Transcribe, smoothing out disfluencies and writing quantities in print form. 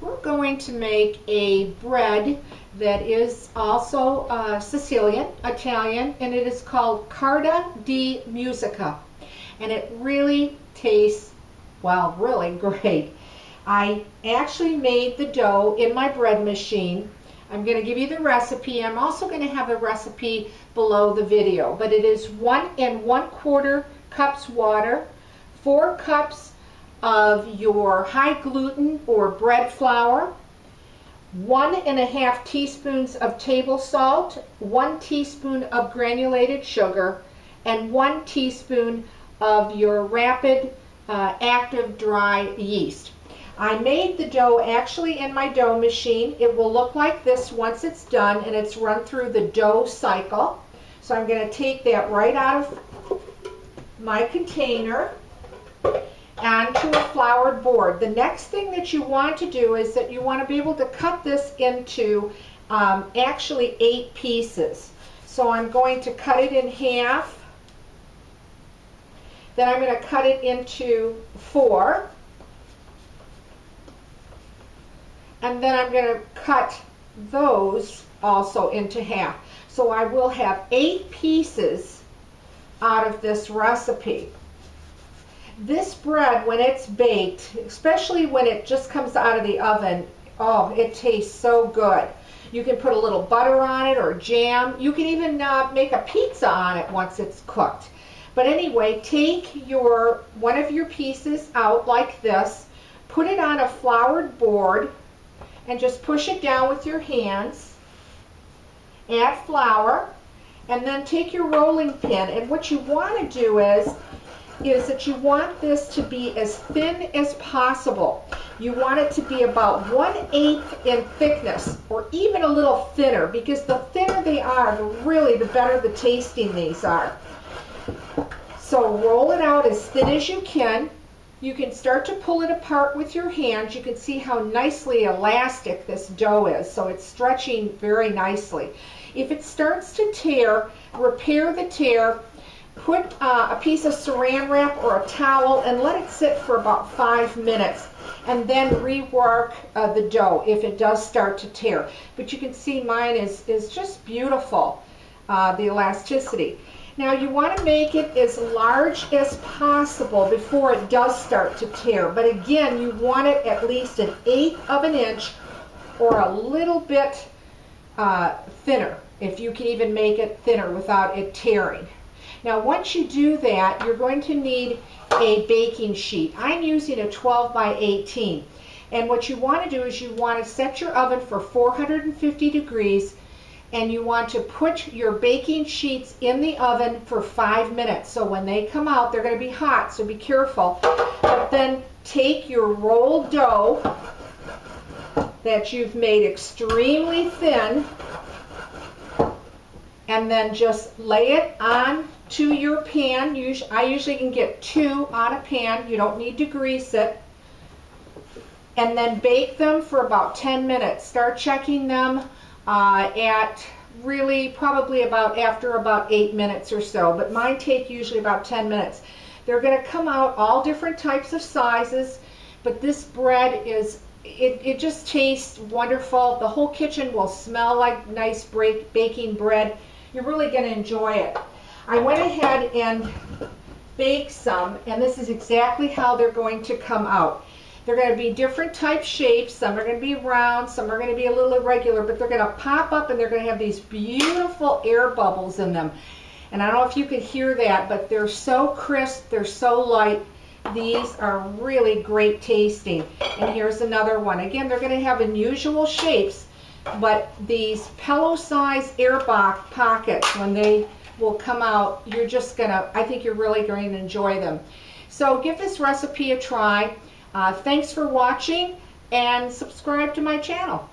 We're going to make a bread that is also Sicilian, Italian, and it is called Carta di Musica. And it really tastes, well, really great. I actually made the dough in my bread machine. I'm going to give you the recipe. I'm also going to have the recipe below the video. But it is 1 1/4 cups water, 4 cups of your high gluten or bread flour, 1 1/2 teaspoons of table salt, 1 teaspoon of granulated sugar, and 1 teaspoon of your rapid active dry yeast. I made the dough actually in my dough machine. It will look like this once it's done and it's run through the dough cycle. So I'm going to take that right out of my container onto a floured board. The next thing that you want to do is that you want to be able to cut this into actually 8 pieces. So I'm going to cut it in half. Then I'm going to cut it into 4. And then I'm going to cut those also into half. So I will have 8 pieces out of this recipe. This bread, when it's baked, especially when it just comes out of the oven, oh, it tastes so good. You can put a little butter on it or jam. You can even make a pizza on it once it's cooked. But anyway, take one of your pieces out like this, put it on a floured board, and just push it down with your hands. Add flour, and then take your rolling pin, and what you want to do is that you want this to be as thin as possible. You want it to be about 1/8 in thickness, or even a little thinner, because the thinner they are, the better the tasting these are. So roll it out as thin as you can. You can start to pull it apart with your hands. You can see how nicely elastic this dough is, so it's stretching very nicely. If it starts to tear, repair the tear, put a piece of saran wrap or a towel and let it sit for about 5 minutes, and then rework the dough if it does start to tear. But you can see mine is just beautiful, the elasticity. Now you want to make it as large as possible before it does start to tear. But again, you want it at least 1/8 of an inch or a little bit thinner, if you can even make it thinner without it tearing. Now once you do that, you're going to need a baking sheet. I'm using a 12 by 18. And what you want to do is you want to set your oven for 450 degrees, and you want to put your baking sheets in the oven for 5 minutes. So when they come out, they're going to be hot, so be careful. But then take your rolled dough that you've made extremely thin, and then just lay it onto your pan. I usually can get 2 on a pan. You don't need to grease it. And then bake them for about 10 minutes. Start checking them at really probably after about 8 minutes or so, but mine take usually about 10 minutes. They're going to come out all different types of sizes, but this bread it just tastes wonderful. The whole kitchen will smell like nice baking bread. You're really going to enjoy it. I went ahead and baked some, and this is exactly how they're going to come out. They're going to be different type shapes. Some are going to be round, some are going to be a little irregular, but they're going to pop up and they're going to have these beautiful air bubbles in them. And I don't know if you could hear that, but they're so crisp, they're so light. These are really great tasting. And here's another one. Again, they're going to have unusual shapes, but these pillow-sized air pockets, when they will come out, you're just going to, I think you're really going to enjoy them. So give this recipe a try. Thanks for watching, and subscribe to my channel.